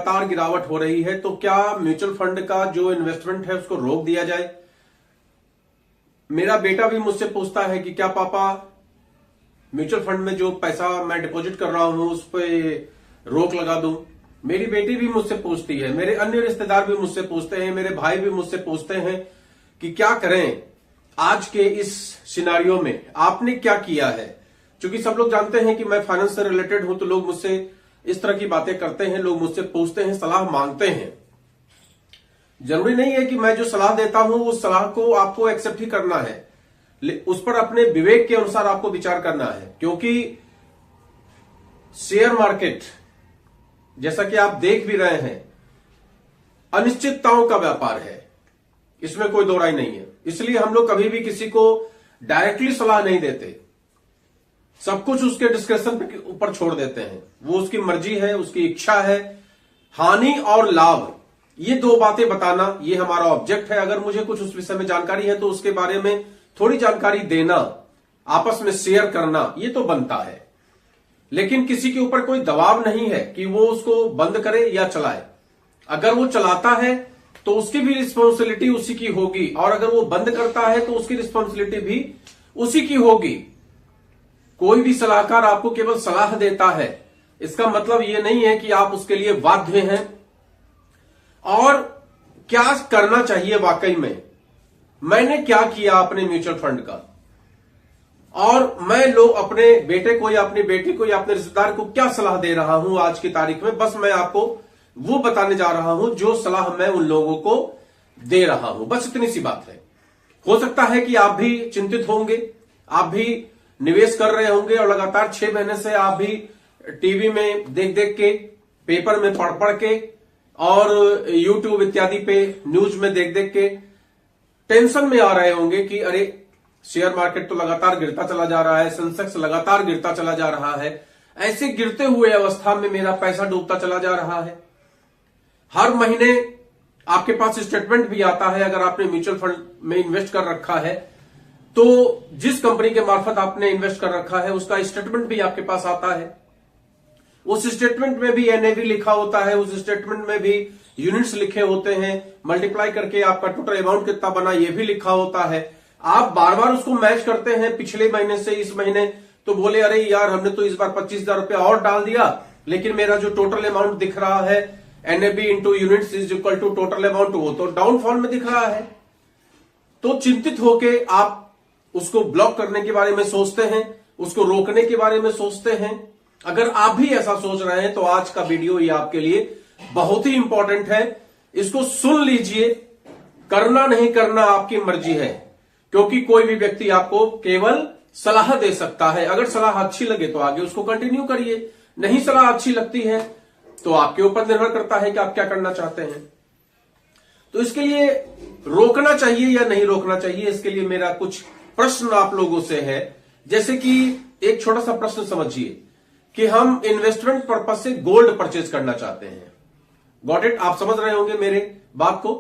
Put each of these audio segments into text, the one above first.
लगातार गिरावट हो रही है, तो क्या म्यूचुअल फंड का जो इन्वेस्टमेंट है उसको रोक दिया जाए? मेरा बेटा भी मुझसे पूछता है कि क्या पापा म्यूचुअल फंड में जो पैसा मैं डिपॉजिट कर रहा हूं उस पर रोक लगा दूं। मेरी बेटी भी मुझसे पूछती है, मेरे अन्य रिश्तेदार भी मुझसे पूछते हैं, मेरे भाई भी मुझसे पूछते हैं कि क्या करें आज के इस सिनारियो में, आपने क्या किया है। क्योंकि सब लोग जानते हैं कि मैं फाइनेंस से रिलेटेड हूं, तो लोग मुझसे इस तरह की बातें करते हैं, लोग मुझसे पूछते हैं, सलाह मांगते हैं। जरूरी नहीं है कि मैं जो सलाह देता हूं उस सलाह को आपको एक्सेप्ट ही करना है, उस पर अपने विवेक के अनुसार आपको विचार करना है। क्योंकि शेयर मार्केट, जैसा कि आप देख भी रहे हैं, अनिश्चितताओं का व्यापार है, इसमें कोई दो राय नहीं है। इसलिए हम लोग कभी भी किसी को डायरेक्टली सलाह नहीं देते, सब कुछ उसके डिस्क्रिप्शन के ऊपर छोड़ देते हैं। वो उसकी मर्जी है, उसकी इच्छा है। हानि और लाभ, ये दो बातें बताना, ये हमारा ऑब्जेक्ट है। अगर मुझे कुछ उस विषय में जानकारी है तो उसके बारे में थोड़ी जानकारी देना, आपस में शेयर करना, ये तो बनता है। लेकिन किसी के ऊपर कोई दबाव नहीं है कि वो उसको बंद करे या चलाए। अगर वो चलाता है तो उसकी भी रिस्पॉन्सिबिलिटी उसी की होगी, और अगर वो बंद करता है तो उसकी रिस्पॉन्सिबिलिटी भी उसी की होगी। कोई भी सलाहकार आपको केवल सलाह देता है, इसका मतलब ये नहीं है कि आप उसके लिए बाध्य हैं। और क्या करना चाहिए वाकई में, मैंने क्या किया अपने म्यूचुअल फंड का, और मैं लोग अपने बेटे को या अपनी बेटी को या अपने रिश्तेदार को क्या सलाह दे रहा हूं आज की तारीख में, बस मैं आपको वो बताने जा रहा हूं जो सलाह मैं उन लोगों को दे रहा हूं। बस इतनी सी बात है। हो सकता है कि आप भी चिंतित होंगे, आप भी निवेश कर रहे होंगे, और लगातार 6 महीने से आप भी टीवी में देख देख के, पेपर में पढ़ पढ़ के, और यूट्यूब इत्यादि पे न्यूज में देख देख के टेंशन में आ रहे होंगे कि अरे शेयर मार्केट तो लगातार गिरता चला जा रहा है, सेंसेक्स लगातार गिरता चला जा रहा है, ऐसे गिरते हुए अवस्था में मेरा पैसा डूबता चला जा रहा है। हर महीने आपके पास स्टेटमेंट भी आता है, अगर आपने म्यूचुअल फंड में इन्वेस्ट कर रखा है तो जिस कंपनी के मार्फत आपने इन्वेस्ट कर रखा है उसका स्टेटमेंट भी आपके पास आता है। उस स्टेटमेंट में भी एनएवी लिखा होता है, उस स्टेटमेंट में भी यूनिट्स लिखे होते हैं, मल्टीप्लाई करके आपका टोटल अमाउंट कितना बना ये भी लिखा होता है। आप बार बार उसको मैच करते हैं पिछले महीने से इस महीने, तो बोले अरे यार हमने तो इस बार 25,000 रुपया और डाल दिया, लेकिन मेरा जो टोटल अमाउंट दिख रहा है NAV into units is equal to total amount, वो तो डाउनफॉल में दिख रहा है। तो चिंतित होके आप उसको ब्लॉक करने के बारे में सोचते हैं, उसको रोकने के बारे में सोचते हैं। अगर आप भी ऐसा सोच रहे हैं तो आज का वीडियो ये आपके लिए बहुत ही इंपॉर्टेंट है, इसको सुन लीजिए। करना नहीं करना आपकी मर्जी है, क्योंकि कोई भी व्यक्ति आपको केवल सलाह दे सकता है। अगर सलाह अच्छी लगे तो आगे उसको कंटिन्यू करिए, नहीं सलाह अच्छी लगती है तो आपके ऊपर निर्भर करता है कि आप क्या करना चाहते हैं। तो इसके लिए रोकना चाहिए या नहीं रोकना चाहिए, इसके लिए मेरा कुछ प्रश्न आप लोगों से है। जैसे कि एक छोटा सा प्रश्न समझिए कि हम इन्वेस्टमेंट पर्पज से गोल्ड परचेज करना चाहते हैं। Got it? आप समझ रहे होंगे मेरे बात को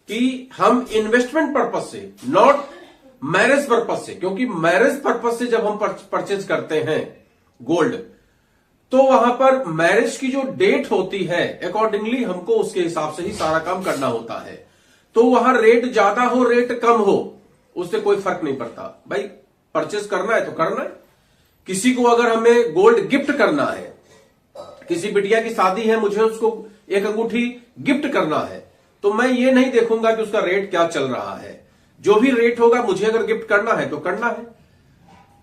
कि हम इन्वेस्टमेंट पर्पज से, नॉट मैरिज पर्पज से, क्योंकि मैरिज पर्पज से जब हम परचेज करते हैं गोल्ड तो वहां पर मैरिज की जो डेट होती है अकॉर्डिंगली हमको उसके हिसाब से ही सारा काम करना होता है। तो वहां रेट ज्यादा हो रेट कम हो उससे कोई फर्क नहीं पड़ता। भाई परचेज करना है तो करना है। किसी को अगर हमें गोल्ड गिफ्ट करना है, किसी बिटिया की शादी है, मुझे उसको एक अंगूठी गिफ्ट करना है, तो मैं ये नहीं देखूंगा कि उसका रेट क्या चल रहा है। जो भी रेट होगा मुझे अगर गिफ्ट करना है तो करना है,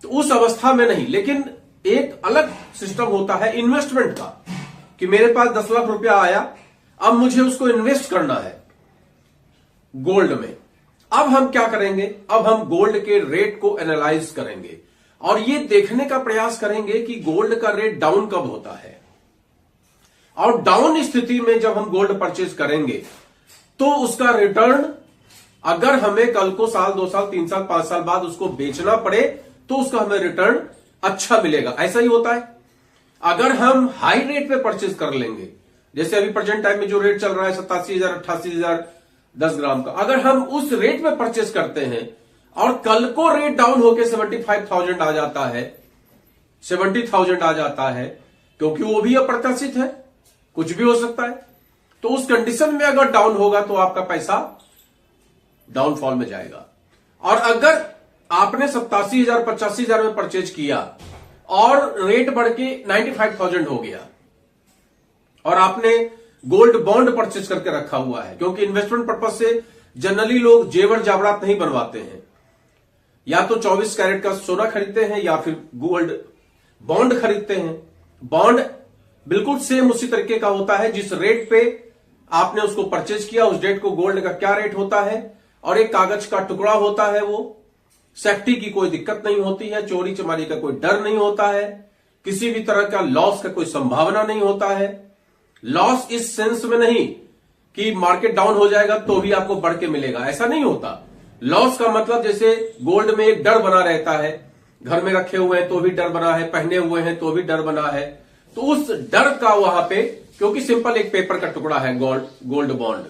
तो उस अवस्था में नहीं। लेकिन एक अलग सिस्टम होता है इन्वेस्टमेंट का कि मेरे पास 10 लाख रुपया आया, अब मुझे उसको इन्वेस्ट करना है गोल्ड में। अब हम क्या करेंगे, अब हम गोल्ड के रेट को एनालाइज करेंगे और ये देखने का प्रयास करेंगे कि गोल्ड का रेट डाउन कब होता है। और डाउन स्थिति में जब हम गोल्ड परचेज करेंगे तो उसका रिटर्न, अगर हमें कल को साल 2 साल 3 साल 5 साल बाद उसको बेचना पड़े तो उसका हमें रिटर्न अच्छा मिलेगा। ऐसा ही होता है। अगर हम हाई रेट पे परचेज कर लेंगे, जैसे अभी प्रेजेंट टाइम में जो रेट चल रहा है 87,000 88,000 10 ग्राम का, अगर हम उस रेट पे परचेज करते हैं और कल को रेट डाउन होकर 75,000 आ जाता है, 70,000 आ जाता है, क्योंकि वो भी अप्रत्याशित है, कुछ भी हो सकता है। तो उस कंडीशन में अगर डाउन होगा तो आपका पैसा डाउनफॉल में जाएगा। और अगर आपने 87,000 85,000 में परचेज किया और रेट बढ़ के 95,000 हो गया और आपने गोल्ड बॉन्ड परचेज करके रखा हुआ है, क्योंकि इन्वेस्टमेंट पर्पज से जनरली लोग जेवर जावरात नहीं बनवाते हैं, या तो 24 कैरेट का सोना खरीदते हैं या फिर गोल्ड बॉन्ड खरीदते हैं। बॉन्ड बिल्कुल सेम उसी तरीके का होता है, जिस रेट पे आपने उसको परचेज किया उस डेट को गोल्ड का क्या रेट होता है, और एक कागज का टुकड़ा होता है। वो सेफ्टी की कोई दिक्कत नहीं होती है, चोरी चमारी का कोई डर नहीं होता है, किसी भी तरह का लॉस का कोई संभावना नहीं होता है। लॉस इस सेंस में नहीं कि मार्केट डाउन हो जाएगा तो भी आपको बढ़ के मिलेगा, ऐसा नहीं होता। लॉस का मतलब जैसे गोल्ड में एक डर बना रहता है, घर में रखे हुए हैं तो भी डर बना है, पहने हुए हैं तो भी डर बना है, तो उस डर का वहां पे, क्योंकि सिंपल एक पेपर का टुकड़ा है गोल्ड बॉन्ड,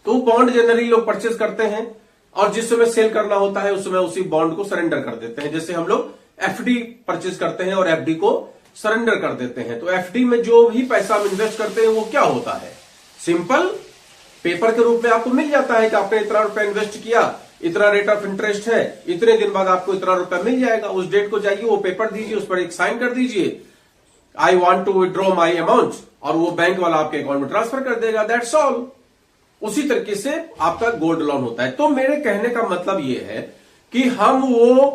तो वो बॉन्ड जनरली लोग परचेज करते हैं और जिस समय सेल करना होता है उस समय उसी बॉन्ड को सरेंडर कर देते हैं। जैसे हम लोग एफडी परचेज करते हैं और एफडी को सरेंडर कर देते हैं। तो एफडी में जो भी पैसा हम इन्वेस्ट करते हैं वो क्या होता है, सिंपल पेपर के रूप में आपको मिल जाता है कि आपने इतना रुपया इन्वेस्ट किया, इतना रेट ऑफ इंटरेस्ट है, इतने दिन बाद आपको इतना रुपया मिल जाएगा। उस डेट को जाइए, वो पेपर दीजिए, उस पर एक साइन कर दीजिए, I want to withdraw my amount, और वो बैंक वाला आपके अकाउंट में ट्रांसफर कर देगा, दैट्स ऑल। उसी तरीके से आपका गोल्ड लोन होता है। तो मेरे कहने का मतलब ये है कि हम वो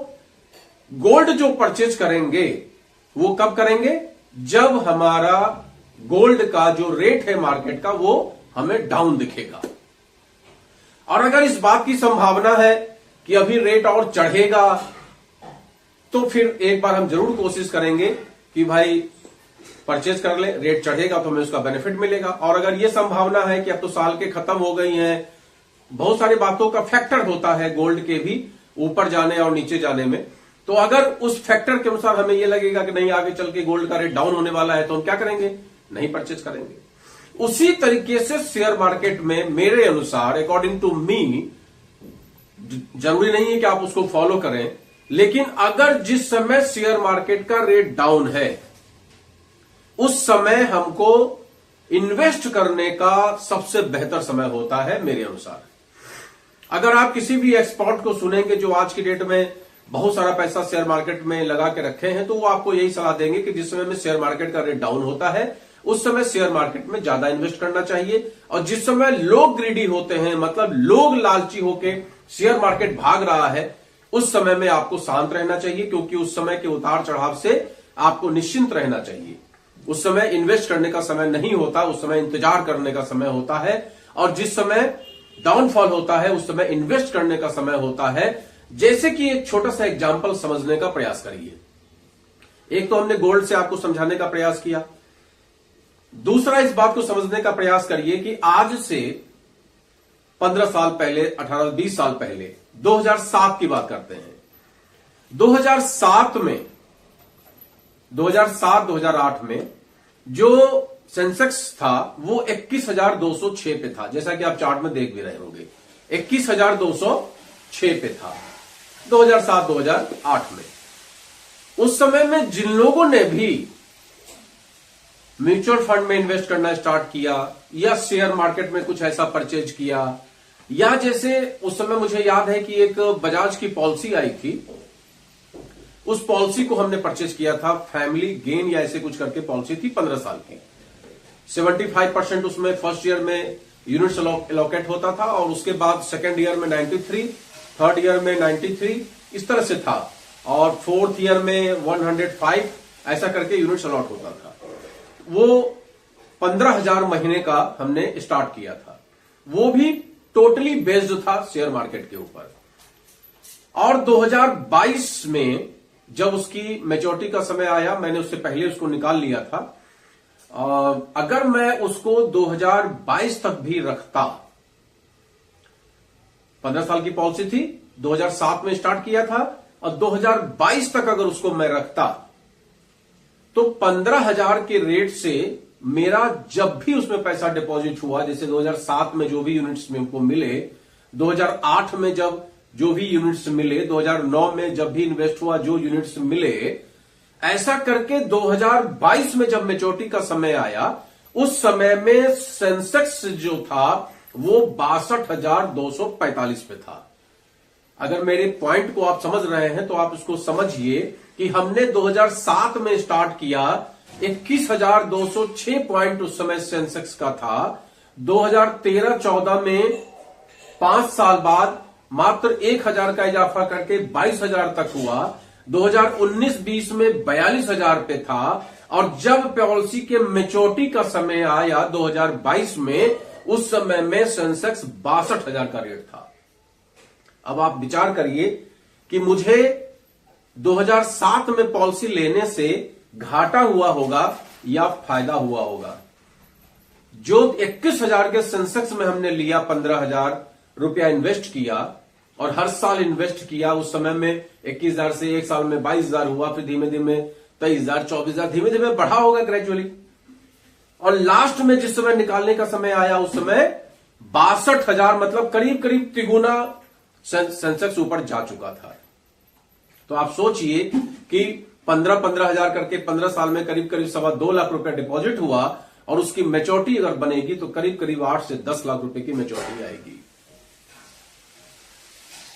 गोल्ड जो परचेज करेंगे वो कब करेंगे, जब हमारा गोल्ड का जो रेट है मार्केट का वो हमें डाउन दिखेगा। और अगर इस बात की संभावना है कि अभी रेट और चढ़ेगा, तो फिर एक बार हम जरूर कोशिश करेंगे कि भाई परचेज कर ले, रेट चढ़ेगा तो हमें उसका बेनिफिट मिलेगा। और अगर ये संभावना है कि अब तो साल के खत्म हो गई हैं, बहुत सारी बातों का फैक्टर होता है गोल्ड के भी ऊपर जाने और नीचे जाने में, तो अगर उस फैक्टर के अनुसार हमें यह लगेगा कि नहीं आगे चल के गोल्ड का रेट डाउन होने वाला है, तो हम क्या करेंगे, नहीं परचेज करेंगे। उसी तरीके से शेयर मार्केट में मेरे अनुसार, अकॉर्डिंग टू मी, जरूरी नहीं है कि आप उसको फॉलो करें, लेकिन अगर जिस समय शेयर मार्केट का रेट डाउन है उस समय हमको इन्वेस्ट करने का सबसे बेहतर समय होता है मेरे अनुसार। अगर आप किसी भी एक्सपर्ट को सुनेंगे जो आज की डेट में बहुत सारा पैसा शेयर मार्केट में लगा के रखे हैं, तो वो आपको यही सलाह देंगे कि जिस समय में शेयर मार्केट का रेट डाउन होता है उस समय शेयर मार्केट में ज्यादा इन्वेस्ट करना चाहिए। और जिस समय लोग ग्रीडी होते हैं, मतलब लोग लालची होके शेयर मार्केट भाग रहा है, उस समय में आपको शांत रहना चाहिए, क्योंकि उस समय के उतार चढ़ाव से आपको निश्चिंत रहना चाहिए। उस समय इन्वेस्ट करने का समय नहीं होता, उस समय इंतजार करने का समय होता है। और जिस समय डाउनफॉल होता है उस समय इन्वेस्ट करने का समय होता है। जैसे कि एक छोटा सा एग्जांपल समझने का प्रयास करिए। एक तो हमने गोल्ड से आपको समझाने का प्रयास किया, दूसरा इस बात को समझने का प्रयास करिए कि आज से 15 साल पहले, 18-20 साल पहले, 2007 की बात करते हैं। 2007 में 2007-2008 में जो सेंसेक्स था वो 21,206 पे था, जैसा कि आप चार्ट में देख भी रहे होंगे, 21,206 पे था 2007-2008 में। उस समय में जिन लोगों ने भी म्यूचुअल फंड में इन्वेस्ट करना स्टार्ट किया या शेयर मार्केट में कुछ ऐसा परचेज किया, या जैसे उस समय मुझे याद है कि एक बजाज की पॉलिसी आई थी, उस पॉलिसी को हमने परचेज किया था, फैमिली गेन या ऐसे कुछ करके पॉलिसी थी 15 साल की। 75% उसमें फर्स्ट ईयर में यूनिट्स एलोकेट होता था और उसके बाद सेकेंड ईयर में 93, थर्ड ईयर में 93, इस तरह से था, और फोर्थ ईयर में 105, ऐसा करके यूनिट्स अलॉट होता था। वो 15,000 महीने का हमने स्टार्ट किया था, वो भी टोटली बेस्ड था शेयर मार्केट के ऊपर। और 2022 में जब उसकी मैच्योरिटी का समय आया, मैंने उससे पहले उसको निकाल लिया था। अगर मैं उसको 2022 तक भी रखता, 15 साल की पॉलिसी थी, 2007 में स्टार्ट किया था, और 2022 तक अगर उसको मैं रखता तो 15,000 के रेट से मेरा जब भी उसमें पैसा डिपॉजिट हुआ, जैसे 2007 में जो भी यूनिट्स में को मिले, 2008 में जब जो भी यूनिट्स मिले, 2009 में जब भी इन्वेस्ट हुआ जो यूनिट्स मिले, ऐसा करके 2022 में जब मैच्योरिटी का समय आया, उस समय में सेंसेक्स जो था वो 62,245 पे था। अगर मेरे पॉइंट को आप समझ रहे हैं तो आप उसको समझिए कि हमने 2007 में स्टार्ट किया, 21,206 पॉइंट उस समय सेंसेक्स का था। 2013-14 में 5 साल बाद मात्र 1,000 का इजाफा करके 22,000 तक हुआ। 2019-20 में 42,000 पे था, और जब पॉलिसी के मैच्योरिटी का समय आया 2022 में, उस समय में सेंसेक्स 62,000 का रेट था। अब आप विचार करिए कि मुझे 2007 में पॉलिसी लेने से घाटा हुआ होगा या फायदा हुआ होगा। जो 21,000 के सेंसेक्स में हमने लिया, 15,000 रुपया इन्वेस्ट किया और हर साल इन्वेस्ट किया, उस समय में 21,000 से एक साल में 22,000 हुआ, फिर धीमे धीमे 23,000, 24,000, धीमे धीमे बढ़ा होगा ग्रेजुअली, और लास्ट में जिस समय निकालने का समय आया उस समय 62,000, मतलब करीब करीब तिगुना सेंसेक्स ऊपर जा चुका था। तो आप सोचिए कि 15,000 करके 15 साल में करीब करीब 2.25 लाख रुपए डिपॉजिट हुआ, और उसकी मैच्योरिटी अगर बनेगी तो करीब करीब 8 से 10 लाख रुपए की मैच्योरिटी आएगी।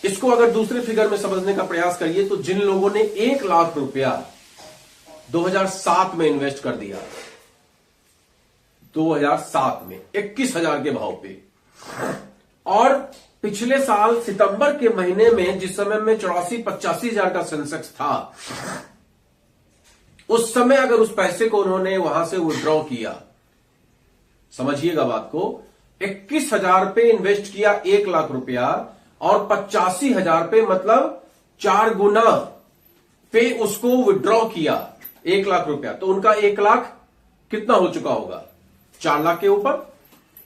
इसको अगर दूसरे फिगर में समझने का प्रयास करिए तो जिन लोगों ने 1 लाख रुपया 2007 में इन्वेस्ट कर दिया, 2007 में 21,000 के भाव पे, और पिछले साल सितंबर के महीने में जिस समय में 84-85,000 का सेंसेक्स था, उस समय अगर उस पैसे को उन्होंने वहां से विड्रॉ किया, समझिएगा बात को, 21,000 पे इन्वेस्ट किया 1 लाख रुपया, और 85,000 पे मतलब 4 गुना पे उसको विड्रॉ किया 1 लाख रुपया, तो उनका 1 लाख कितना हो चुका होगा? 4 लाख के ऊपर,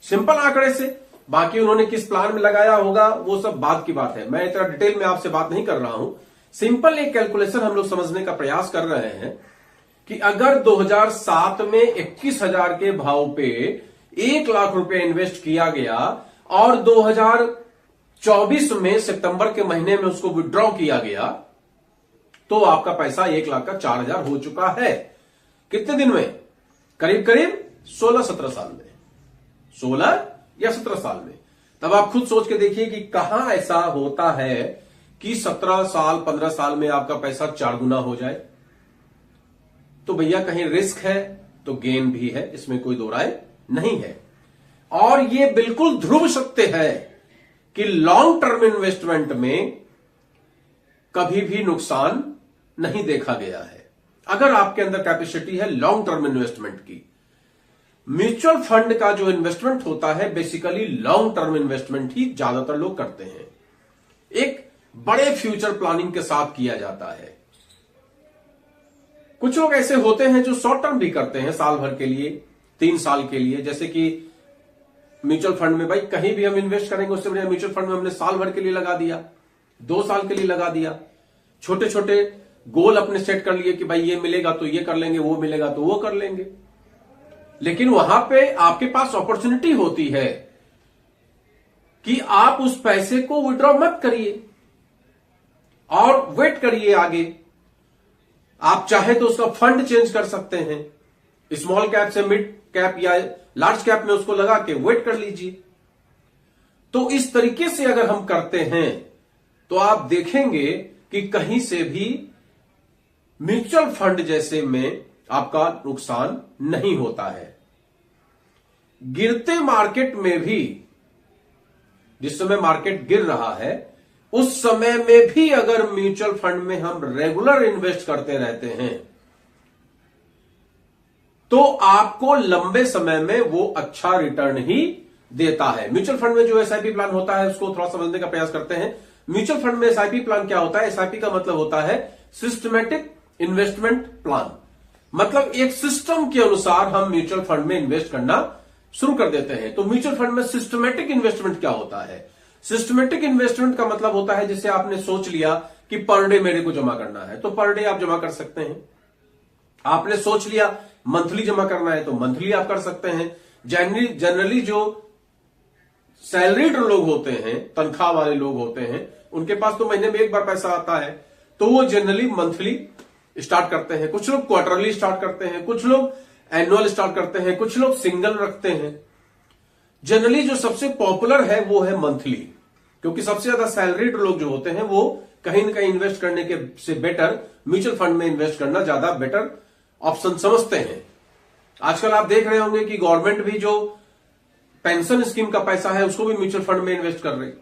सिंपल आंकड़े से। बाकी उन्होंने किस प्लान में लगाया होगा वो सब बात की बात है, मैं इतना डिटेल में आपसे बात नहीं कर रहा हूं। सिंपल एक कैलकुलेशन हम लोग समझने का प्रयास कर रहे हैं कि अगर 2007 में 21,000 के भाव पे 1 लाख रुपए इन्वेस्ट किया गया, और 2024 में सितंबर के महीने में उसको विड्रॉ किया गया, तो आपका पैसा 1 लाख का 4,000 हो चुका है। कितने दिन में? करीब करीब 16-17 साल में, 16 या 17 साल में। तब आप खुद सोच के देखिए कि कहां ऐसा होता है कि 17 साल 15 साल में आपका पैसा 4 गुना हो जाए। तो भैया कहीं रिस्क है तो गेन भी है, इसमें कोई दो राय नहीं है। और यह बिल्कुल ध्रुव सत्य है कि लॉन्ग टर्म इन्वेस्टमेंट में कभी भी नुकसान नहीं देखा गया है, अगर आपके अंदर कैपेसिटी है लॉन्ग टर्म इन्वेस्टमेंट की। म्यूचुअल फंड का जो इन्वेस्टमेंट होता है बेसिकली लॉन्ग टर्म इन्वेस्टमेंट ही ज्यादातर लोग करते हैं, एक बड़े फ्यूचर प्लानिंग के साथ किया जाता है। कुछ लोग ऐसे होते हैं जो शॉर्ट टर्म भी करते हैं, साल भर के लिए, 3 साल के लिए, जैसे कि म्यूचुअल फंड में भाई कहीं भी हम इन्वेस्ट करेंगे उससे बढ़िया म्यूचुअल फंड में हमने साल भर के लिए लगा दिया, 2 साल के लिए लगा दिया, छोटे छोटे गोल अपने सेट कर लिए कि भाई ये मिलेगा तो ये कर लेंगे, वो मिलेगा तो वो कर लेंगे। लेकिन वहां पे आपके पास अपॉर्चुनिटी होती है कि आप उस पैसे को विड्रॉ मत करिए और वेट करिए आगे। आप चाहे तो उसका फंड चेंज कर सकते हैं, स्मॉल कैप से मिड कैप या लार्ज कैप में उसको लगा के वेट कर लीजिए। तो इस तरीके से अगर हम करते हैं तो आप देखेंगे कि कहीं से भी म्यूचुअल फंड जैसे में आपका नुकसान नहीं होता है। गिरते मार्केट में भी, जिस समय मार्केट गिर रहा है उस समय में भी अगर म्यूचुअल फंड में हम रेगुलर इन्वेस्ट करते रहते हैं तो आपको लंबे समय में वो अच्छा रिटर्न ही देता है। म्यूचुअल फंड में जो एसआईपी प्लान होता है उसको थोड़ा समझने का प्रयास करते हैं। म्यूचुअल फंड में एसआईपी प्लान क्या होता है? एसआईपी का मतलब होता है सिस्टमैटिक इन्वेस्टमेंट प्लान, मतलब एक सिस्टम के अनुसार हम म्यूचुअल फंड में इन्वेस्ट करना शुरू कर देते हैं। तो म्यूचुअल फंड में सिस्टमैटिक इन्वेस्टमेंट क्या होता है? सिस्टमैटिक इन्वेस्टमेंट का मतलब होता है जैसे आपने सोच लिया कि पर डे मेरे को जमा करना है तो पर डे आप जमा कर सकते हैं। आपने सोच लिया मंथली जमा करना है तो मंथली आप कर सकते हैं। जनरली जो सैलरीड लोग होते हैं, तनख्वाह वाले लोग होते हैं, उनके पास तो महीने में एक बार पैसा आता है तो वो जनरली मंथली स्टार्ट करते हैं। कुछ लोग क्वार्टरली स्टार्ट करते हैं, कुछ लोग एनुअल स्टार्ट करते हैं, कुछ लोग सिंगल रखते हैं। जनरली जो सबसे पॉपुलर है वो है मंथली, क्योंकि सबसे ज्यादा सैलरीड लोग जो होते हैं वो कहीं ना कहीं इन्वेस्ट करने के से बेटर म्यूचुअल फंड में इन्वेस्ट करना ज्यादा बेटर ऑप्शन समझते हैं। आजकल आप देख रहे होंगे कि गवर्नमेंट भी जो पेंशन स्कीम का पैसा है उसको भी म्यूचुअल फंड में इन्वेस्ट कर रही।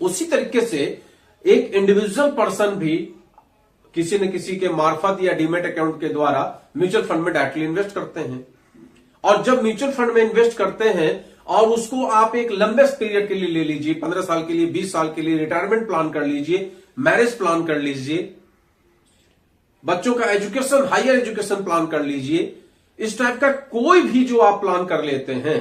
उसी तरीके से एक इंडिविजुअल पर्सन भी किसी न किसी के मार्फत या डीमेट अकाउंट के द्वारा म्यूचुअल फंड में डायरेक्टली इन्वेस्ट करते हैं। और जब म्यूचुअल फंड में इन्वेस्ट करते हैं और उसको आप एक लंबे पीरियड के लिए ले लीजिए, 15 साल के लिए, 20 साल के लिए, रिटायरमेंट प्लान कर लीजिए, मैरिज प्लान कर लीजिए, बच्चों का एजुकेशन, हायर एजुकेशन प्लान कर लीजिए, इस टाइप का कोई भी जो आप प्लान कर लेते हैं,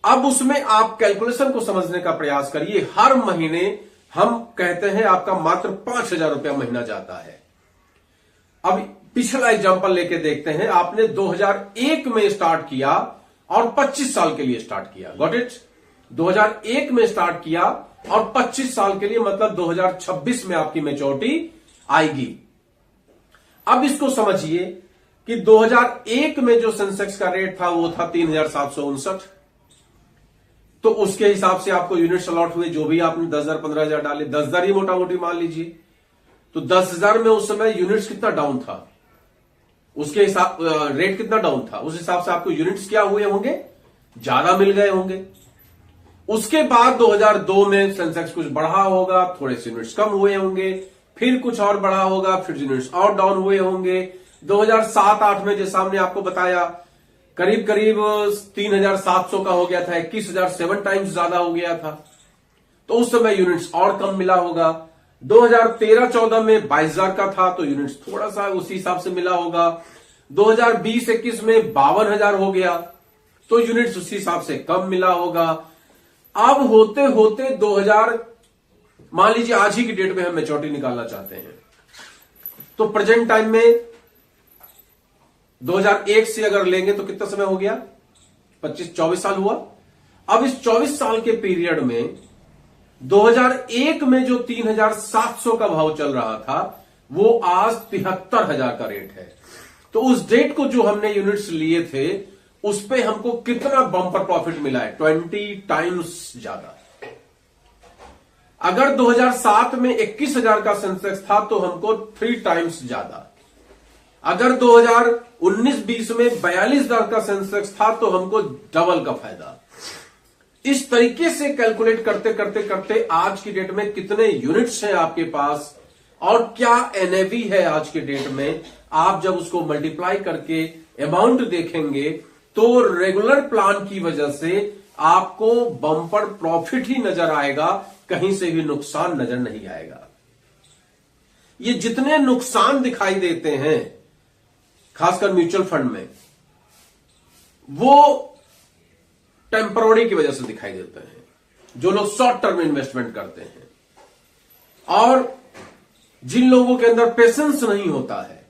अब उसमें आप कैलकुलेशन को समझने का प्रयास करिए। हर महीने हम कहते हैं आपका मात्र 5,000 रुपया महीना जाता है। अब पिछला एग्जांपल लेके देखते हैं। आपने 2001 में स्टार्ट किया और 25 साल के लिए स्टार्ट किया। Got it? 2001 में स्टार्ट किया और 25 साल के लिए, मतलब 2026 में आपकी मैच्योरिटी आएगी। अब इसको समझिए कि 2001 में जो सेंसेक्स का रेट था वो था 3,759, तो उसके हिसाब से आपको यूनिट्स अलॉट हुए, जो भी आपने 10,000 15,000 डाले, 10,000 ही मोटा मोटी मान लीजिए। तो 10,000 में उस समय यूनिट्स कितना डाउन था, उसके हिसाब रेट कितना डाउन था, उस हिसाब से आपको यूनिट्स क्या हुए होंगे, ज्यादा मिल गए होंगे। उसके बाद 2002 में सेंसेक्स कुछ बढ़ा होगा, थोड़े से यूनिट्स कम हुए होंगे, फिर कुछ और बढ़ा होगा, फिर यूनिट्स और डाउन हुए होंगे। 2007-8 में जैसा हमने आपको बताया करीब करीब 3,700 का हो गया था, 21,000 7 टाइम्स ज्यादा हो गया था, तो उस समय यूनिट्स और कम मिला होगा। 2013-14 में 22,000 का था तो यूनिट्स थोड़ा सा उसी हिसाब से मिला होगा। 2020-21 में 52,000 हो गया तो यूनिट्स उसी हिसाब से कम मिला होगा। अब होते होते 2000 मान लीजिए आज ही की डेट में हम मैच्योरिटी निकालना चाहते हैं, तो प्रेजेंट टाइम में 2001 से अगर लेंगे तो कितना समय हो गया, 24 साल हुआ। अब इस 24 साल के पीरियड में 2001 में जो 3,700 का भाव चल रहा था वो आज 73,000 का रेट है। तो उस डेट को जो हमने यूनिट्स लिए थे उस पे हमको कितना बम्पर प्रॉफिट मिला है, 20 टाइम्स ज्यादा। अगर 2007 में 21,000 का सेंसेक्स था तो हमको 3 टाइम्स ज्यादा। अगर 2019-20 में 42,000 का सेंसेक्स था तो हमको डबल का फायदा। इस तरीके से कैलकुलेट करते करते करते आज की डेट में कितने यूनिट्स हैं आपके पास और क्या एनएवी है आज के डेट में, आप जब उसको मल्टीप्लाई करके अमाउंट देखेंगे तो रेगुलर प्लान की वजह से आपको बम्पर प्रॉफिट ही नजर आएगा, कहीं से भी नुकसान नजर नहीं आएगा। ये जितने नुकसान दिखाई देते हैं खासकर म्यूचुअल फंड में, वो टेम्पररी की वजह से दिखाई देते हैं, जो लोग शॉर्ट टर्म इन्वेस्टमेंट करते हैं और जिन लोगों के अंदर पेशेंस नहीं होता है।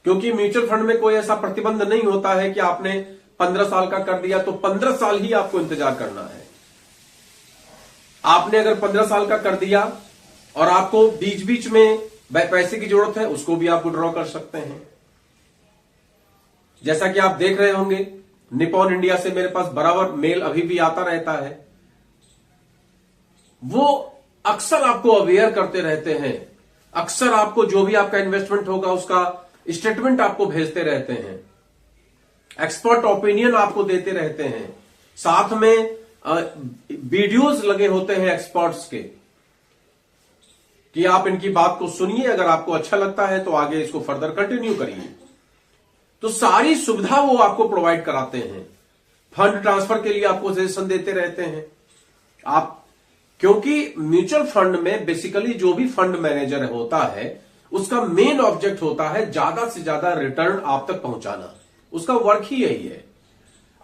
क्योंकि म्यूचुअल फंड में कोई ऐसा प्रतिबंध नहीं होता है कि आपने 15 साल का कर दिया तो 15 साल ही आपको इंतजार करना है। आपने अगर 15 साल का कर दिया और आपको बीच बीच में पैसे की जरूरत है, उसको भी आप विड्रॉ कर सकते हैं। जैसा कि आप देख रहे होंगे निपॉन इंडिया से मेरे पास बराबर मेल अभी भी आता रहता है। वो अक्सर आपको अवेयर करते रहते हैं, अक्सर आपको जो भी आपका इन्वेस्टमेंट होगा उसका स्टेटमेंट आपको भेजते रहते हैं, एक्सपर्ट ओपिनियन आपको देते रहते हैं, साथ में वीडियोस लगे होते हैं एक्सपर्ट्स के कि आप इनकी बात को सुनिए, अगर आपको अच्छा लगता है तो आगे इसको फर्दर कंटिन्यू करिए। तो सारी सुविधा वो आपको प्रोवाइड कराते हैं। फंड ट्रांसफर के लिए आपको सजेशन देते रहते हैं आप, क्योंकि म्यूचुअल फंड में बेसिकली जो भी फंड मैनेजर होता है उसका मेन ऑब्जेक्ट होता है ज्यादा से ज्यादा रिटर्न आप तक पहुंचाना, उसका वर्क ही यही है।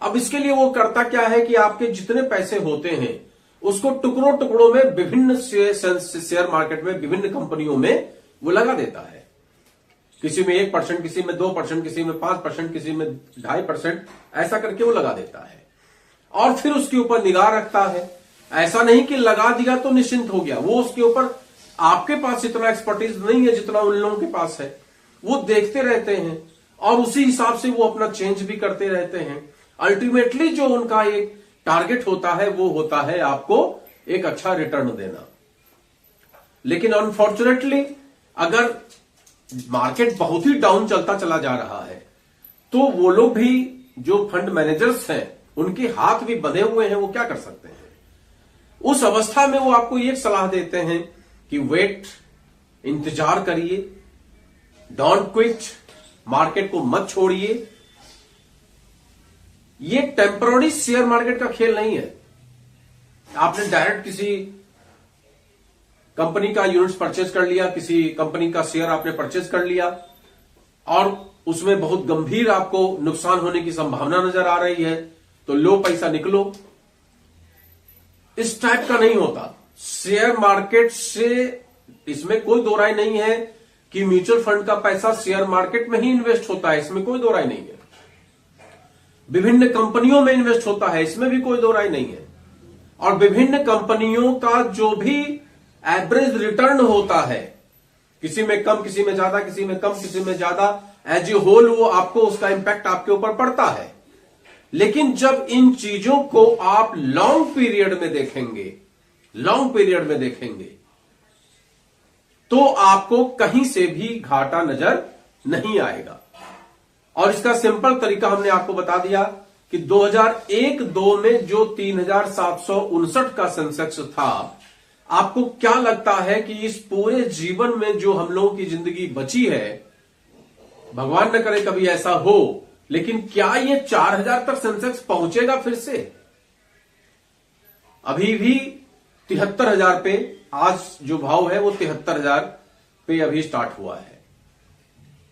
अब इसके लिए वो करता क्या है कि आपके जितने पैसे होते हैं उसको टुकड़ों टुकड़ों में विभिन्न शेयर मार्केट में विभिन्न कंपनियों में वो लगा देता है। किसी में 1%, किसी में 2%, किसी में 5%, किसी में 2.5%, ऐसा करके वो लगा देता है और फिर उसके ऊपर निगाह रखता है। ऐसा नहीं कि लगा दिया तो निश्चिंत हो गया, वो उसके ऊपर, आपके पास इतना एक्सपर्टीज नहीं है जितना उन लोगों के पास है, वो देखते रहते हैं और उसी हिसाब से वो अपना चेंज भी करते रहते हैं। अल्टीमेटली जो उनका एक टारगेट होता है वो होता है आपको एक अच्छा रिटर्न देना। लेकिन अनफॉर्चुनेटली अगर मार्केट बहुत ही डाउन चलता चला जा रहा है तो वो लोग भी जो फंड मैनेजर्स हैं उनके हाथ भी बंधे हुए हैं, वो क्या कर सकते हैं। उस अवस्था में वो आपको ये सलाह देते हैं कि वेट, इंतजार करिए, डोंट क्विट, मार्केट को मत छोड़िए। ये टेम्पररी शेयर मार्केट का खेल नहीं है। आपने डायरेक्ट किसी कंपनी का यूनिट्स परचेज कर लिया, किसी कंपनी का शेयर आपने परचेज कर लिया और उसमें बहुत गंभीर आपको नुकसान होने की संभावना नजर आ रही है तो लो पैसा निकलो, इस टाइप का नहीं होता। शेयर मार्केट से इसमें कोई दो राय नहीं है कि म्यूचुअल फंड का पैसा शेयर मार्केट में ही इन्वेस्ट होता है, इसमें कोई दो राय नहीं है। विभिन्न कंपनियों में इन्वेस्ट होता है, इसमें भी कोई दो राय नहीं है। और विभिन्न कंपनियों का जो भी एवरेज रिटर्न होता है, किसी में कम, किसी में ज्यादा, किसी में कम, किसी में ज्यादा, एज ए होल वो आपको उसका इंपैक्ट आपके ऊपर पड़ता है। लेकिन जब इन चीजों को आप लॉन्ग पीरियड में देखेंगे तो आपको कहीं से भी घाटा नजर नहीं आएगा। और इसका सिंपल तरीका हमने आपको बता दिया कि 2001-2 में जो 3759 का सेंसेक्स था, आपको क्या लगता है कि इस पूरे जीवन में जो हम लोगों की जिंदगी बची है, भगवान न करे कभी ऐसा हो, लेकिन क्या ये 4000 तक सेंसेक्स पहुंचेगा फिर से? अभी भी 73,000 पे आज जो भाव है वो 73,000 पे अभी स्टार्ट हुआ है।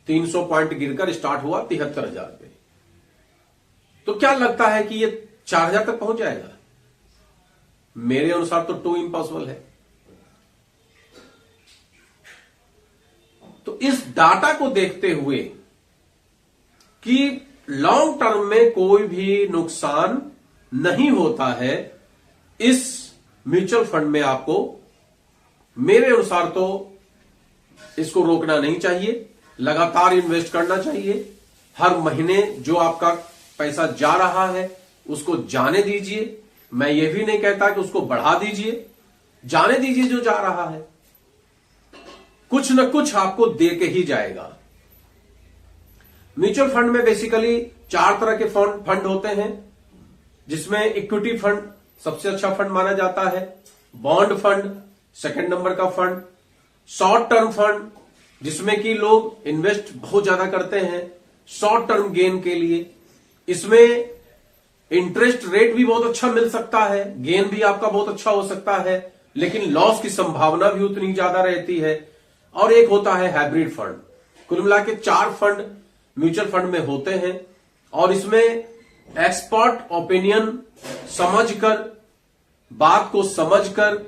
300 पॉइंट गिरकर स्टार्ट हुआ 73,000 पे। तो क्या लगता है कि ये 4000 तक पहुंच जाएगा? मेरे अनुसार तो टू इम्पॉसिबल है। तो इस डाटा को देखते हुए कि लॉन्ग टर्म में कोई भी नुकसान नहीं होता है इस म्यूचुअल फंड में, आपको मेरे अनुसार तो इसको रोकना नहीं चाहिए, लगातार इन्वेस्ट करना चाहिए। हर महीने जो आपका पैसा जा रहा है उसको जाने दीजिए। मैं ये भी नहीं कहता कि उसको बढ़ा दीजिए, जाने दीजिए जो जा रहा है, कुछ न कुछ आपको दे के ही जाएगा। म्यूचुअल फंड में बेसिकली 4 तरह के फंड होते हैं, जिसमें इक्विटी फंड सबसे अच्छा फंड माना जाता है, बॉन्ड फंड सेकंड नंबर का फंड, शॉर्ट टर्म फंड जिसमें कि लोग इन्वेस्ट बहुत ज्यादा करते हैं शॉर्ट टर्म गेन के लिए। इसमें इंटरेस्ट रेट भी बहुत अच्छा मिल सकता है, गेन भी आपका बहुत अच्छा हो सकता है, लेकिन लॉस की संभावना भी उतनी ज्यादा रहती है। और एक होता है हाइब्रिड फंड। कुल मिला के 4 फंड म्यूचुअल फंड में होते हैं और इसमें एक्सपर्ट ओपिनियन समझकर, बात को समझकर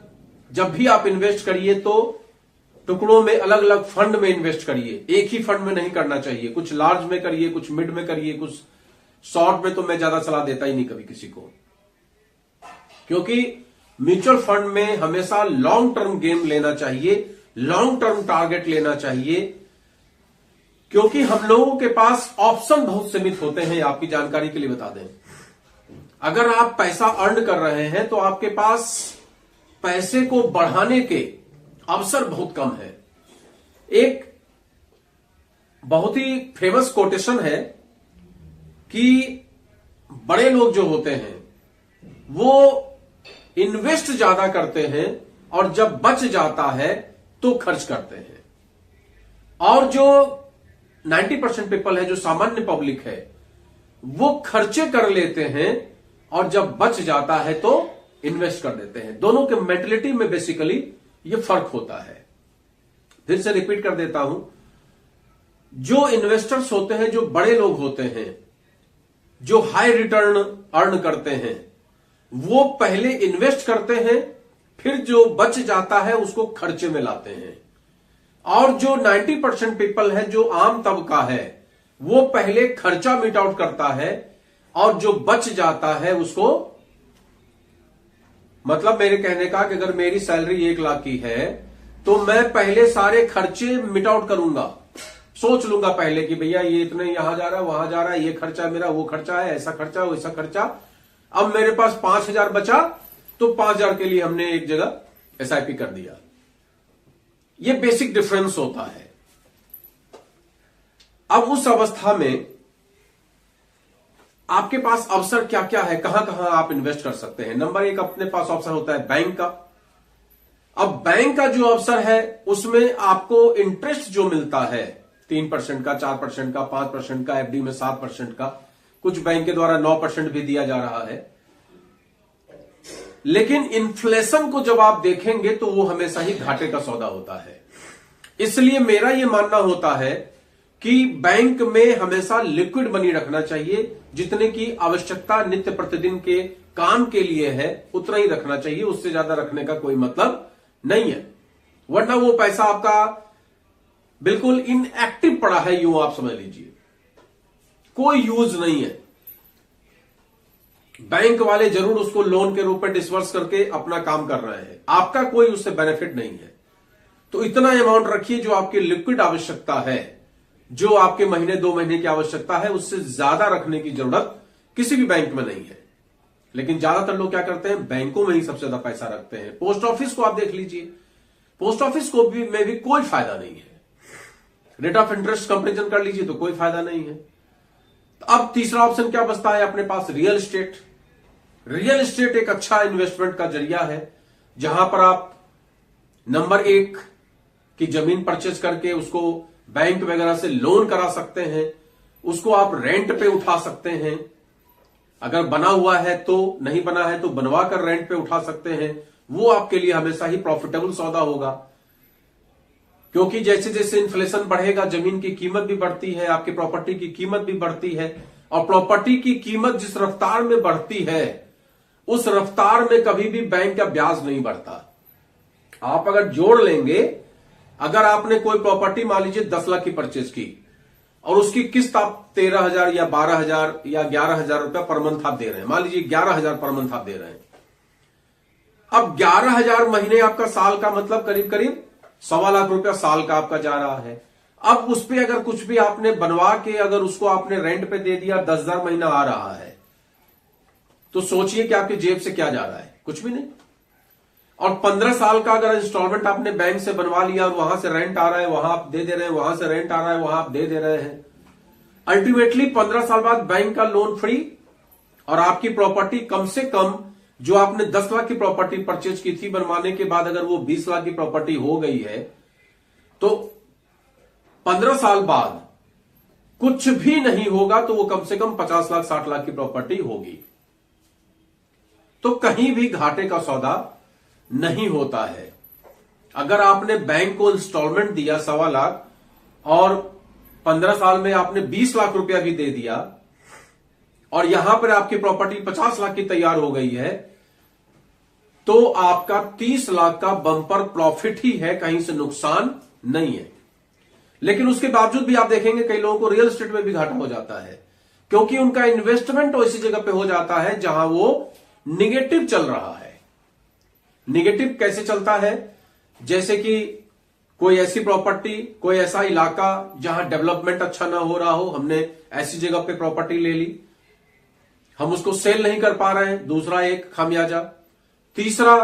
जब भी आप इन्वेस्ट करिए तो टुकड़ों में अलग अलग फंड में इन्वेस्ट करिए, एक ही फंड में नहीं करना चाहिए। कुछ लार्ज में करिए, कुछ मिड में करिए, कुछ शॉर्ट में तो मैं ज्यादा सलाह देता ही नहीं कभी किसी को, क्योंकि म्यूचुअल फंड में हमेशा लॉन्ग टर्म गेम लेना चाहिए, लॉन्ग टर्म टारगेट लेना चाहिए, क्योंकि हम लोगों के पास ऑप्शन बहुत सीमित होते हैं। आपकी जानकारी के लिए बता दें, अगर आप पैसा अर्न कर रहे हैं तो आपके पास पैसे को बढ़ाने के अवसर बहुत कम है। एक बहुत ही फेमस कोटेशन है कि बड़े लोग जो होते हैं वो इन्वेस्ट ज्यादा करते हैं और जब बच जाता है तो खर्च करते हैं, और जो 90% पीपल है, जो सामान्य पब्लिक है, वो खर्चे कर लेते हैं और जब बच जाता है तो इन्वेस्ट कर देते हैं। दोनों के मेंटलिटी में बेसिकली ये फर्क होता है। फिर से रिपीट कर देता हूं, जो इन्वेस्टर्स होते हैं, जो बड़े लोग होते हैं, जो हाई रिटर्न अर्न करते हैं, वो पहले इन्वेस्ट करते हैं, फिर जो बच जाता है उसको खर्चे में लाते हैं। और जो 90% पीपल है, जो आम तबका है, वो पहले खर्चा मिट आउट करता है और जो बच जाता है उसको, मतलब मेरे कहने का कि अगर मेरी सैलरी 1 लाख की है तो मैं पहले सारे खर्चे मिट आउट करूंगा, सोच लूंगा पहले कि भैया ये इतने यहां जा रहा है, वहां जा रहा है, ये खर्चा मेरा, वो खर्चा है, ऐसा खर्चा, वैसा खर्चा। अब मेरे पास 5,000 बचा तो 5,000 के लिए हमने एक जगह SIP कर दिया। ये बेसिक डिफरेंस होता है। अब उस अवस्था में आपके पास अवसर क्या क्या है, कहां कहां आप इन्वेस्ट कर सकते हैं। नंबर 1 अपने पास अवसर होता है बैंक का। अब बैंक का जो अवसर है उसमें आपको इंटरेस्ट जो मिलता है 3% का, 4% का, 5% का, FD में 7% का, कुछ बैंक के द्वारा 9% भी दिया जा रहा है। लेकिन इन्फ्लेशन को जब आप देखेंगे तो वो हमेशा ही घाटे का सौदा होता है। इसलिए मेरा यह मानना होता है कि बैंक में हमेशा लिक्विड मनी रखना चाहिए। जितने की आवश्यकता नित्य प्रतिदिन के काम के लिए है उतना ही रखना चाहिए, उससे ज्यादा रखने का कोई मतलब नहीं है। वरना वो पैसा आपका बिल्कुल इनएक्टिव पड़ा है, यूं आप समझ लीजिए, कोई यूज नहीं है। बैंक वाले जरूर उसको लोन के रूप में डिसवर्स करके अपना काम कर रहे हैं, आपका कोई उससे बेनिफिट नहीं है। तो इतना अमाउंट रखिए जो आपकी लिक्विड आवश्यकता है, जो आपके महीने 2 महीने की आवश्यकता है, उससे ज्यादा रखने की जरूरत किसी भी बैंक में नहीं है। लेकिन ज्यादातर लोग क्या करते हैं, बैंकों में ही सबसे ज्यादा पैसा रखते हैं। पोस्ट ऑफिस को आप देख लीजिए, पोस्ट ऑफिस को में भी कोई फायदा नहीं है। रेट ऑफ इंटरेस्ट कंपेरिजन कर लीजिए तो कोई फायदा नहीं है। तो अब तीसरा ऑप्शन क्या बचता है अपने पास, रियल एस्टेट। रियल एस्टेट एक अच्छा इन्वेस्टमेंट का जरिया है, जहां पर आप नंबर 1 की जमीन परचेज करके उसको बैंक वगैरह से लोन करा सकते हैं, उसको आप रेंट पे उठा सकते हैं। अगर बना हुआ है तो, नहीं बना है तो बनवा कर रेंट पे उठा सकते हैं। वो आपके लिए हमेशा ही प्रॉफिटेबल सौदा होगा, क्योंकि जैसे जैसे इन्फ्लेशन बढ़ेगा जमीन की कीमत भी बढ़ती है, आपकी प्रॉपर्टी की कीमत भी बढ़ती है। और प्रॉपर्टी की कीमत जिस रफ्तार में बढ़ती है उस रफ्तार में कभी भी बैंक का ब्याज नहीं बढ़ता। आप अगर जोड़ लेंगे, अगर आपने कोई प्रॉपर्टी मान लीजिए 10 लाख की परचेज की और उसकी किस्त आप 13,000 या 12,000 या 11,000 रुपया पर मंथ आप दे रहे हैं, मान लीजिए 11,000 पर मंथ आप दे रहे हैं। अब 11,000 महीने आपका साल का मतलब करीब करीब 1.25 लाख रुपया साल का आपका जा रहा है। अब उस पर अगर कुछ भी आपने बनवा के अगर उसको आपने रेंट पे दे दिया, 10,000 महीना आ रहा है, तो सोचिए कि आपकी जेब से क्या जा रहा है, कुछ भी नहीं। और 15 साल का अगर इंस्टॉलमेंट आपने बैंक से बनवा लिया और वहां से रेंट आ रहा है, वहां आप दे दे रहे हैं, वहां से रेंट आ रहा है, वहां आप दे दे रहे हैं, अल्टीमेटली 15 साल बाद बैंक का लोन फ्री और आपकी प्रॉपर्टी कम से कम, जो आपने 10 लाख की प्रॉपर्टी परचेज की थी, बनवाने के बाद अगर वो 20 लाख की प्रॉपर्टी हो गई है, तो 15 साल बाद कुछ भी नहीं होगा तो वो कम से कम 50 लाख 60 लाख की प्रॉपर्टी होगी। तो कहीं भी घाटे का सौदा नहीं होता है। अगर आपने बैंक को इंस्टॉलमेंट दिया 1.25 लाख और 15 साल में आपने 20 लाख रुपया भी दे दिया और यहां पर आपकी प्रॉपर्टी 50 लाख की तैयार हो गई है, तो आपका 30 लाख का बम्पर प्रॉफिट ही है, कहीं से नुकसान नहीं है। लेकिन उसके बावजूद भी आप देखेंगे कई लोगों को रियल एस्टेट में भी घाटा हो जाता है, क्योंकि उनका इन्वेस्टमेंट ऐसी जगह पे हो जाता है जहां वो निगेटिव चल रहा है। निगेटिव कैसे चलता है, जैसे कि कोई ऐसी प्रॉपर्टी, कोई ऐसा इलाका जहां डेवलपमेंट अच्छा ना हो रहा हो, हमने ऐसी जगह पे प्रॉपर्टी ले ली, हम उसको सेल नहीं कर पा रहे हैं, दूसरा एक खामियाजा। तीसरा,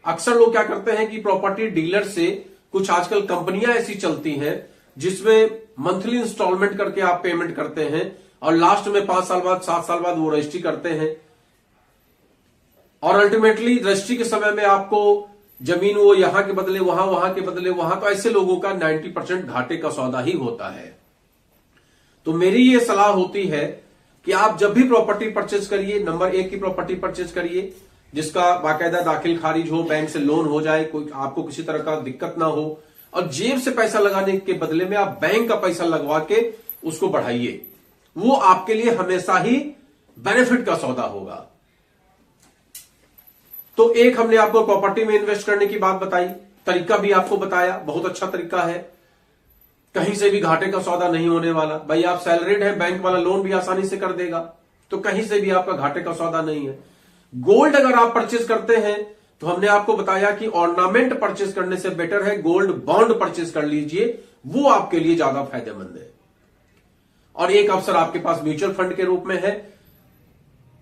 अक्सर लोग क्या करते हैं कि प्रॉपर्टी डीलर से, कुछ आजकल कंपनियां ऐसी चलती हैं जिसमें मंथली इंस्टॉलमेंट करके आप पेमेंट करते हैं और लास्ट में 5 साल बाद 7 साल बाद वो रजिस्ट्री करते हैं और अल्टीमेटली रजिस्ट्री के समय में आपको जमीन वो यहां के बदले वहां, वहां के बदले वहां, तो ऐसे लोगों का 90% घाटे का सौदा ही होता है। तो मेरी ये सलाह होती है कि आप जब भी प्रॉपर्टी परचेज करिए, नंबर 1 की प्रॉपर्टी परचेज करिए जिसका बाकायदा दाखिल खारिज हो, बैंक से लोन हो जाए, कोई आपको किसी तरह का दिक्कत ना हो, और जेब से पैसा लगाने के बदले में आप बैंक का पैसा लगवा के उसको बढ़ाइए। वो आपके लिए हमेशा ही बेनिफिट का सौदा होगा। तो एक हमने आपको प्रॉपर्टी में इन्वेस्ट करने की बात बताई, तरीका भी आपको बताया, बहुत अच्छा तरीका है, कहीं से भी घाटे का सौदा नहीं होने वाला। भाई आप सैलरीड हैं, बैंक वाला लोन भी आसानी से कर देगा, तो कहीं से भी आपका घाटे का सौदा नहीं है। गोल्ड अगर आप परचेज करते हैं तो हमने आपको बताया कि ऑर्नामेंट परचेज करने से बेटर है गोल्ड बॉन्ड परचेज कर लीजिए, वो आपके लिए ज्यादा फायदेमंद है। और एक अवसर आपके पास म्यूचुअल फंड के रूप में है,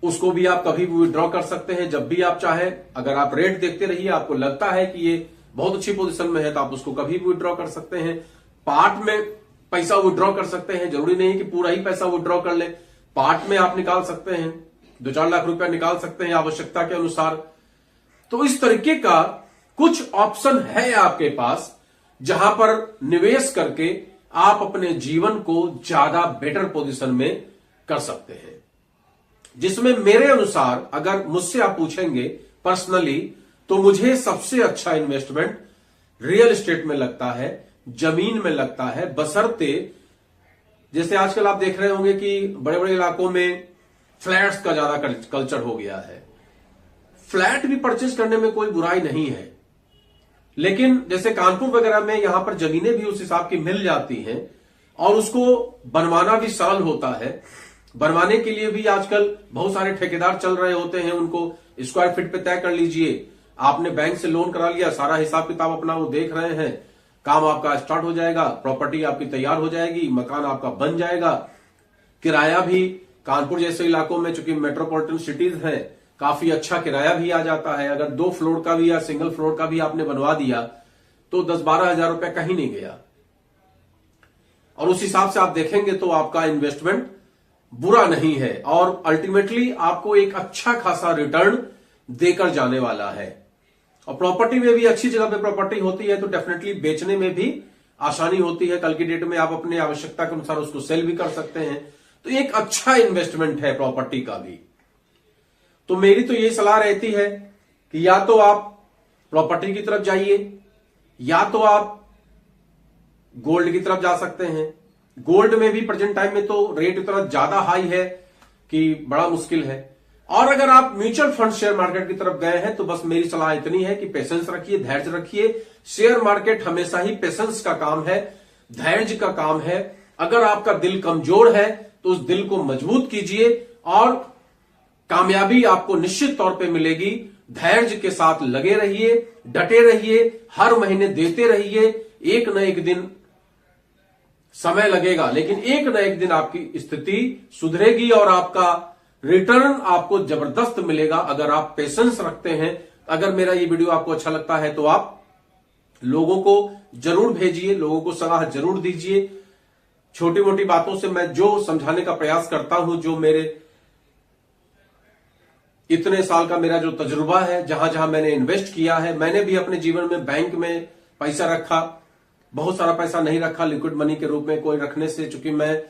उसको भी आप कभी भी विड्रॉ कर सकते हैं जब भी आप चाहें। अगर आप रेट देखते रहिए, आपको लगता है कि ये बहुत अच्छी पोजीशन में है तो आप उसको कभी भी विड्रॉ कर सकते हैं। पार्ट में पैसा विड्रॉ कर सकते हैं, जरूरी नहीं कि पूरा ही पैसा विड्रॉ कर ले, पार्ट में आप निकाल सकते हैं, 2-4 लाख रुपया निकाल सकते हैं आवश्यकता के अनुसार। तो इस तरीके का कुछ ऑप्शन है आपके पास जहां पर निवेश करके आप अपने जीवन को ज्यादा बेटर पोजीशन में कर सकते हैं। जिसमें मेरे अनुसार अगर मुझसे आप पूछेंगे पर्सनली, तो मुझे सबसे अच्छा इन्वेस्टमेंट रियल एस्टेट में लगता है, जमीन में लगता है। बशर्ते जैसे आजकल आप देख रहे होंगे कि बड़े बड़े इलाकों में फ्लैट्स का ज्यादा कल्चर हो गया है। फ्लैट भी परचेज करने में कोई बुराई नहीं है, लेकिन जैसे कानपुर वगैरह में यहां पर जमीनें भी उस हिसाब की मिल जाती हैं और उसको बनवाना भी सरल होता है। बनवाने के लिए भी आजकल बहुत सारे ठेकेदार चल रहे होते हैं, उनको स्क्वायर फीट पे तय कर लीजिए। आपने बैंक से लोन करा लिया, सारा हिसाब किताब अपना वो देख रहे हैं, काम आपका स्टार्ट हो जाएगा, प्रॉपर्टी आपकी तैयार हो जाएगी, मकान आपका बन जाएगा। किराया भी कानपुर जैसे इलाकों में, चूंकि मेट्रोपॉलिटन सिटीज हैं, काफी अच्छा किराया भी आ जाता है। अगर 2 फ्लोर का भी या सिंगल फ्लोर का भी आपने बनवा दिया तो 10-12 हजार रुपया कहीं नहीं गया। और उस हिसाब से आप देखेंगे तो आपका इन्वेस्टमेंट बुरा नहीं है और अल्टीमेटली आपको एक अच्छा खासा रिटर्न देकर जाने वाला है। और प्रॉपर्टी में भी अच्छी जगह पे प्रॉपर्टी होती है तो डेफिनेटली बेचने में भी आसानी होती है। कल की डेट में आप अपने आवश्यकता के अनुसार उसको सेल भी कर सकते हैं। तो एक अच्छा इन्वेस्टमेंट है प्रॉपर्टी का भी। तो मेरी तो यही सलाह रहती है कि या तो आप प्रॉपर्टी की तरफ जाइए या तो आप गोल्ड की तरफ जा सकते हैं। गोल्ड में भी प्रेजेंट टाइम में तो रेट इतना ज्यादा हाई है कि बड़ा मुश्किल है। और अगर आप म्यूचुअल फंड शेयर मार्केट की तरफ गए हैं तो बस मेरी सलाह इतनी है कि पेशेंस रखिए, धैर्य रखिए। शेयर मार्केट हमेशा ही पेशेंस का काम है, धैर्य का काम है। अगर आपका दिल कमजोर है तो उस दिल को मजबूत कीजिए और कामयाबी आपको निश्चित तौर पे मिलेगी। धैर्य के साथ लगे रहिए, डटे रहिए, हर महीने देते रहिए। एक न एक दिन समय लगेगा, लेकिन एक न एक दिन आपकी स्थिति सुधरेगी और आपका रिटर्न आपको जबरदस्त मिलेगा अगर आप पेशेंस रखते हैं। अगर मेरा ये वीडियो आपको अच्छा लगता है तो आप लोगों को जरूर भेजिए, लोगों को सलाह जरूर दीजिए। छोटी मोटी बातों से मैं जो समझाने का प्रयास करता हूं, जो मेरे इतने साल का मेरा जो तजुर्बा है, जहां जहां मैंने इन्वेस्ट किया है, मैंने भी अपने जीवन में बैंक में पैसा रखा, बहुत सारा पैसा नहीं रखा लिक्विड मनी के रूप में कोई रखने से। चूंकि मैं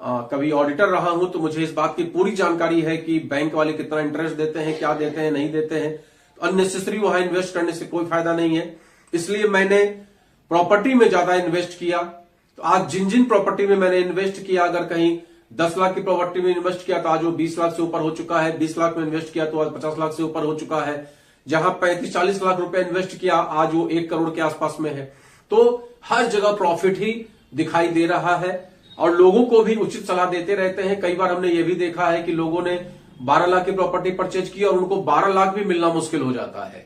कभी ऑडिटर रहा हूं तो मुझे इस बात की पूरी जानकारी है कि बैंक वाले कितना इंटरेस्ट देते हैं, क्या देते हैं, नहीं देते हैं। अननेसेसरी वहां इन्वेस्ट करने से कोई फायदा नहीं है। इसलिए मैंने प्रॉपर्टी में ज्यादा इन्वेस्ट किया। तो आज जिन जिन प्रॉपर्टी में मैंने इन्वेस्ट किया, अगर कहीं 10 लाख की प्रॉपर्टी में इन्वेस्ट किया तो आज वो 20 लाख से ऊपर हो चुका है। 20 लाख में इन्वेस्ट किया तो आज 50 लाख से ऊपर हो चुका है। जहां 35-40 लाख रुपए इन्वेस्ट किया आज वो 1 करोड़ के आसपास में है। तो हर जगह प्रॉफिट ही दिखाई दे रहा है और लोगों को भी उचित सलाह देते रहते हैं। कई बार हमने ये भी देखा है कि लोगों ने 12 लाख की प्रॉपर्टी परचेज की और उनको 12 लाख भी मिलना मुश्किल हो जाता है।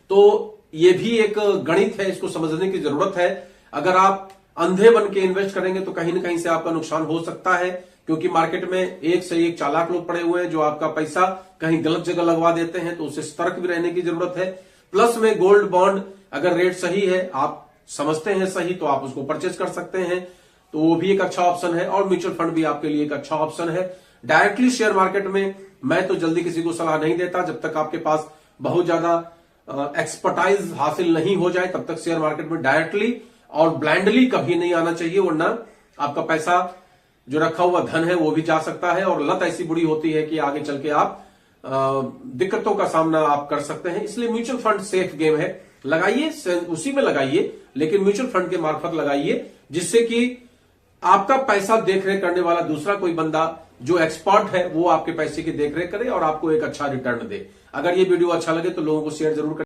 तो ये भी एक गणित है, इसको समझने की जरूरत है। अगर आप अंधे बन के इन्वेस्ट करेंगे तो कहीं ना कहीं से आपका नुकसान हो सकता है, क्योंकि मार्केट में एक से एक चालाक लोग पड़े हुए हैं जो आपका पैसा कहीं गलत जगह लगवा देते हैं। तो उससे सतर्क भी रहने की जरूरत है। प्लस में गोल्ड बॉन्ड अगर रेट सही है, आप समझते हैं सही, तो आप उसको परचेज कर सकते हैं, तो वो भी एक अच्छा ऑप्शन है। और म्यूचुअल फंड भी आपके लिए एक अच्छा ऑप्शन है। डायरेक्टली शेयर मार्केट में मैं तो जल्दी किसी को सलाह नहीं देता। जब तक आपके पास बहुत ज्यादा एक्सपर्टाइज हासिल नहीं हो जाए तब तक शेयर मार्केट में डायरेक्टली और ब्लाइंडली कभी नहीं आना चाहिए, वरना आपका पैसा जो रखा हुआ धन है वो भी जा सकता है और लत ऐसी बुरी होती है कि आगे चल के आप दिक्कतों का सामना आप कर सकते हैं। इसलिए म्यूचुअल फंड सेफ गेम है, लगाइए, उसी में लगाइए, लेकिन म्यूचुअल फंड के मार्फत लगाइए, जिससे कि आपका पैसा देखरेख करने वाला दूसरा कोई बंदा जो एक्सपर्ट है वो आपके पैसे की देखरेख करे और आपको एक अच्छा रिटर्न दे। अगर ये वीडियो अच्छा लगे तो लोगों को शेयर जरूर करें।